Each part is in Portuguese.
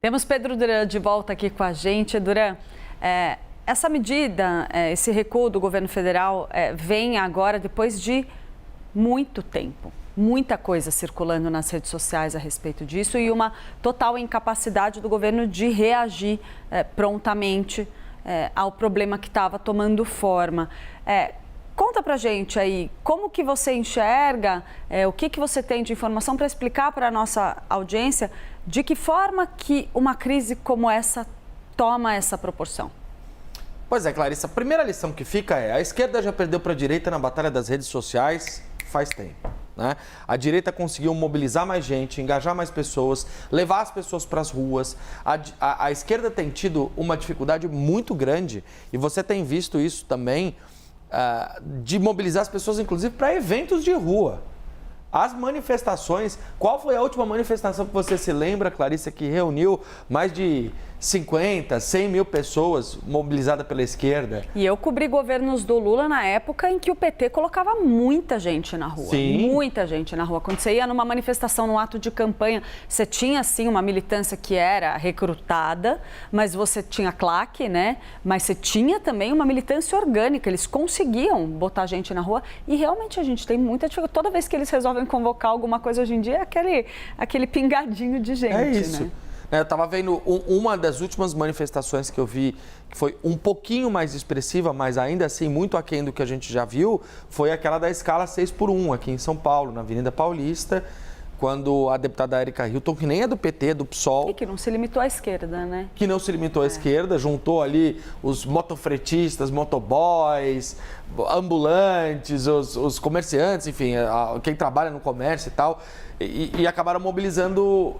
Temos Pedro Duran de volta aqui com a gente. Duran, essa medida, esse recuo do governo federal vem agora depois de muito tempo. Muita coisa circulando nas redes sociais a respeito disso e uma total incapacidade do governo de reagir prontamente ao problema que estava tomando forma. Conta pra gente aí, como que você enxerga, o que você tem de informação para explicar para a nossa audiência de que forma que uma crise como essa toma essa proporção? Pois é, Clarissa, a primeira lição que fica a esquerda já perdeu para a direita na batalha das redes sociais faz tempo. Né? A direita conseguiu mobilizar mais gente, engajar mais pessoas, levar as pessoas para as ruas. A esquerda tem tido uma dificuldade muito grande e você tem visto isso também, de mobilizar as pessoas, inclusive, para eventos de rua. As manifestações, qual foi a última manifestação que você se lembra, Clarissa, que reuniu mais de 50, 100 mil pessoas mobilizadas pela esquerda? E eu cobri governos do Lula na época em que o PT colocava muita gente na rua. Sim. Muita gente na rua. Quando você ia numa manifestação, num ato de campanha, você tinha, sim, uma militância que era recrutada, mas você tinha claque, né? Mas você tinha também uma militância orgânica. Eles conseguiam botar gente na rua e realmente a gente tem muita dificuldade. Toda vez que eles resolvem convocar alguma coisa hoje em dia, é aquele pingadinho de gente, É isso. Né? Eu estava vendo uma das últimas manifestações que eu vi, que foi um pouquinho mais expressiva, mas ainda assim muito aquém do que a gente já viu, foi aquela da escala 6x1 aqui em São Paulo, na Avenida Paulista, quando a deputada Érica Hilton, que nem é do PT, do PSOL... E que não se limitou à esquerda, né? Que não se limitou à esquerda, juntou ali os motofretistas, motoboys, ambulantes, os comerciantes, enfim, quem trabalha no comércio e tal, e acabaram mobilizando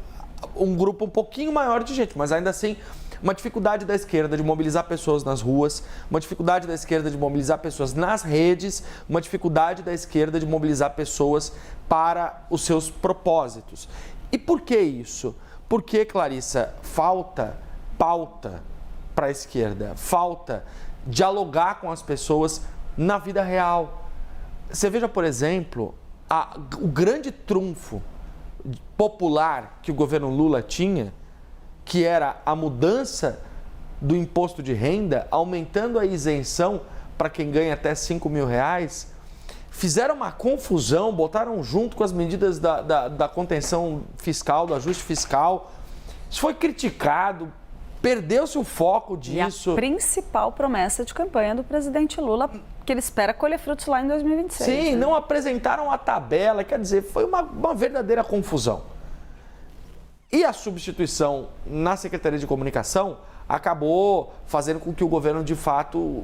um grupo um pouquinho maior de gente, mas ainda assim uma dificuldade da esquerda de mobilizar pessoas nas ruas, uma dificuldade da esquerda de mobilizar pessoas nas redes, uma dificuldade da esquerda de mobilizar pessoas para os seus propósitos. E por que isso? Porque, Clarissa, falta pauta para a esquerda, falta dialogar com as pessoas na vida real. Você veja, por exemplo, o grande trunfo popular que o governo Lula tinha, que era a mudança do imposto de renda, aumentando a isenção para quem ganha até R$5 mil, fizeram uma confusão, botaram junto com as medidas da contenção fiscal, do ajuste fiscal. Isso foi criticado, perdeu-se o foco disso. E a principal promessa de campanha do presidente Lula, que ele espera colher frutos lá em 2026. Sim, né? Não apresentaram a tabela, quer dizer, foi uma verdadeira confusão. E a substituição na Secretaria de Comunicação acabou fazendo com que o governo, de fato,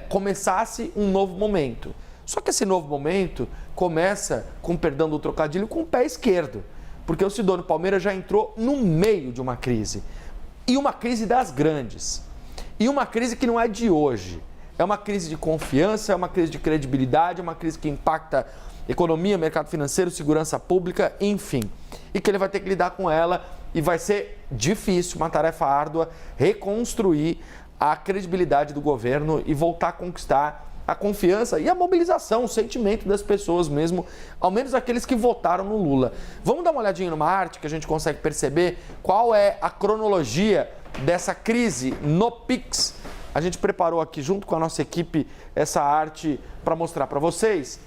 começasse um novo momento. Só que esse novo momento começa, com perdão do trocadilho, com o pé esquerdo. Porque o Sidônio Palmeira já entrou no meio de uma crise. E uma crise das grandes. E uma crise que não é de hoje. É uma crise de confiança, é uma crise de credibilidade, é uma crise que impacta economia, mercado financeiro, segurança pública, enfim. E que ele vai ter que lidar com ela e vai ser difícil, uma tarefa árdua, reconstruir a credibilidade do governo e voltar a conquistar a confiança e a mobilização, o sentimento das pessoas mesmo, ao menos aqueles que votaram no Lula. Vamos dar uma olhadinha numa arte que a gente consegue perceber qual é a cronologia dessa crise no Pix. A gente preparou aqui junto com a nossa equipe essa arte para mostrar para vocês.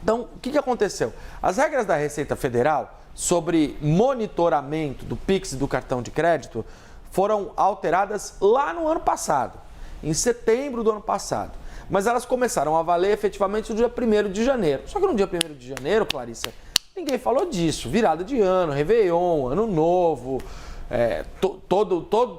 Então, o que aconteceu? As regras da Receita Federal sobre monitoramento do Pix e do cartão de crédito foram alteradas lá no ano passado, em setembro do ano passado. Mas elas começaram a valer efetivamente no dia 1º de janeiro. Só que no dia 1º de janeiro, Clarissa, ninguém falou disso. Virada de ano, Réveillon, Ano Novo,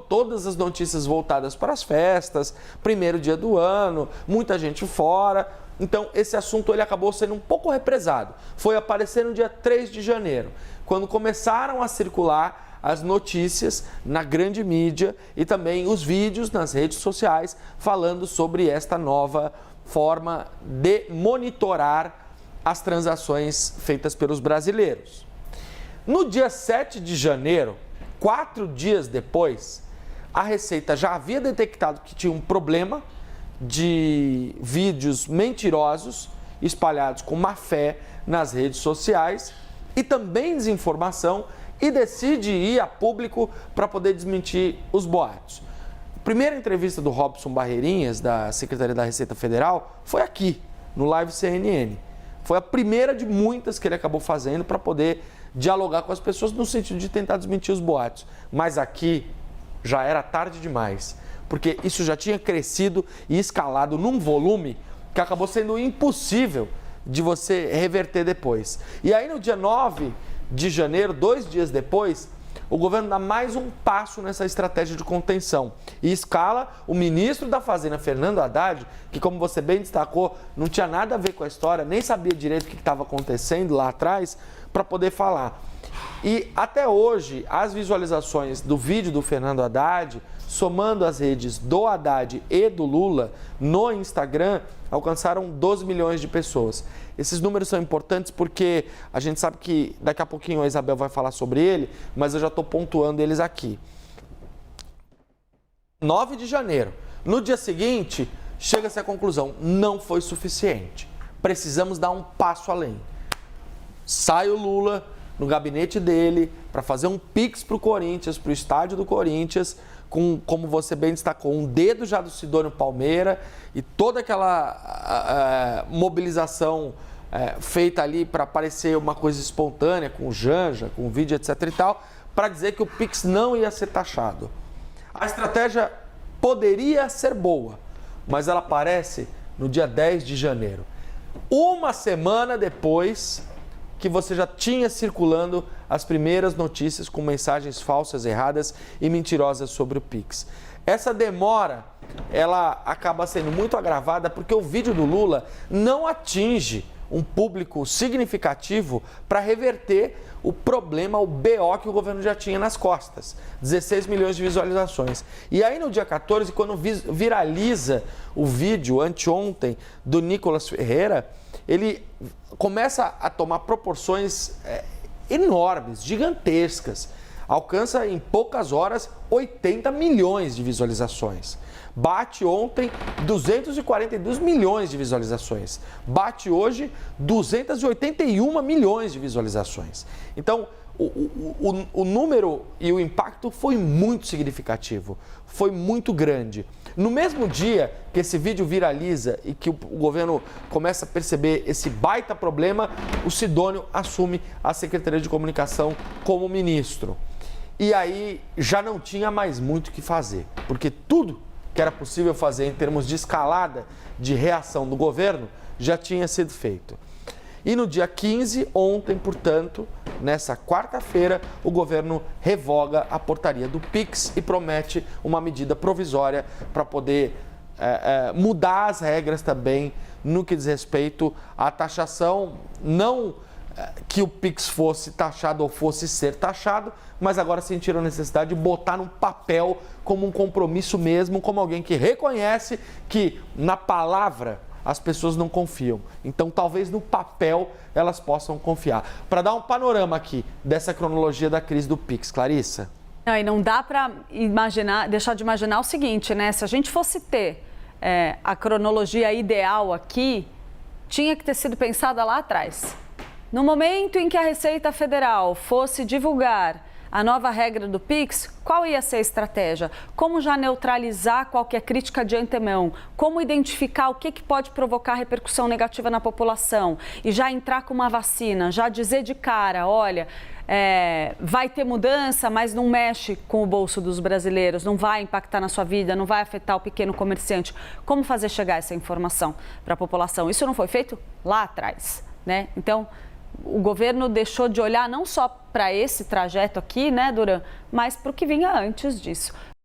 todas as notícias voltadas para as festas, primeiro dia do ano, muita gente fora. Então, esse assunto ele acabou sendo um pouco represado. Foi aparecer no dia 3 de janeiro, quando começaram a circular as notícias na grande mídia e também os vídeos nas redes sociais falando sobre esta nova forma de monitorar as transações feitas pelos brasileiros. No dia 7 de janeiro, 4 dias depois, a Receita já havia detectado que tinha um problema de vídeos mentirosos espalhados com má fé nas redes sociais e também desinformação e decide ir a público para poder desmentir os boatos. A primeira entrevista do Robson Barreirinhas, da Secretaria da Receita Federal, foi aqui, no Live CNN. Foi a primeira de muitas que ele acabou fazendo para poder dialogar com as pessoas no sentido de tentar desmentir os boatos. Mas aqui já era tarde demais, porque isso já tinha crescido e escalado num volume que acabou sendo impossível de você reverter depois. E aí no dia 9 de janeiro, 2 dias depois, o governo dá mais um passo nessa estratégia de contenção e escala o ministro da Fazenda, Fernando Haddad, que, como você bem destacou, não tinha nada a ver com a história, nem sabia direito o que estava acontecendo lá atrás, para poder falar. E até hoje, as visualizações do vídeo do Fernando Haddad, somando as redes do Haddad e do Lula no Instagram, alcançaram 12 milhões de pessoas. Esses números são importantes porque a gente sabe que daqui a pouquinho a Isabel vai falar sobre ele, mas eu já estou pontuando eles aqui. 9 de janeiro. No dia seguinte, chega-se à conclusão, não foi suficiente. Precisamos dar um passo além. Sai o Lula no gabinete dele para fazer um pix para o Corinthians, para o estádio do Corinthians, com, como você bem destacou, um dedo já do Sidônio Palmeira e toda aquela mobilização feita ali para parecer uma coisa espontânea, com o Janja, com o vídeo, etc. e tal, para dizer que o pix não ia ser taxado. A estratégia poderia ser boa, mas ela aparece no dia 10 de janeiro. Uma semana depois que você já tinha circulando as primeiras notícias com mensagens falsas, erradas e mentirosas sobre o Pix. Essa demora, ela acaba sendo muito agravada porque o vídeo do Lula não atinge um público significativo para reverter o problema, o BO que o governo já tinha nas costas. 16 milhões de visualizações. E aí no dia 14, quando viraliza o vídeo anteontem do Nicolas Ferreira, ele começa a tomar proporções enormes, gigantescas. Alcança em poucas horas 80 milhões de visualizações. Bate ontem 242 milhões de visualizações. Bate hoje 281 milhões de visualizações. Então, o número e o impacto foi muito significativo, foi muito grande. No mesmo dia que esse vídeo viraliza e que o governo começa a perceber esse baita problema, o Sidônio assume a Secretaria de Comunicação como ministro. E aí já não tinha mais muito o que fazer, porque tudo que era possível fazer em termos de escalada de reação do governo já tinha sido feito. E no dia 15, ontem, portanto, nessa quarta-feira, o governo revoga a portaria do Pix e promete uma medida provisória para poder mudar as regras também no que diz respeito à taxação, não que o Pix fosse taxado ou fosse ser taxado, mas agora sentiram a necessidade de botar no papel como um compromisso mesmo, como alguém que reconhece que na palavra as pessoas não confiam. Então, talvez no papel elas possam confiar. Para dar um panorama aqui dessa cronologia da crise do Pix, Clarissa. Não, e não dá para deixar de imaginar o seguinte, né? Se a gente fosse ter a cronologia ideal aqui, tinha que ter sido pensada lá atrás. No momento em que a Receita Federal fosse divulgar a nova regra do Pix, qual ia ser a estratégia? Como já neutralizar qualquer crítica de antemão? Como identificar o que pode provocar repercussão negativa na população? E já entrar com uma vacina, já dizer de cara, olha, vai ter mudança, mas não mexe com o bolso dos brasileiros, não vai impactar na sua vida, não vai afetar o pequeno comerciante. Como fazer chegar essa informação para a população? Isso não foi feito lá atrás, né? Então, o governo deixou de olhar não só para esse trajeto aqui, né, Duran, mas para o que vinha antes disso.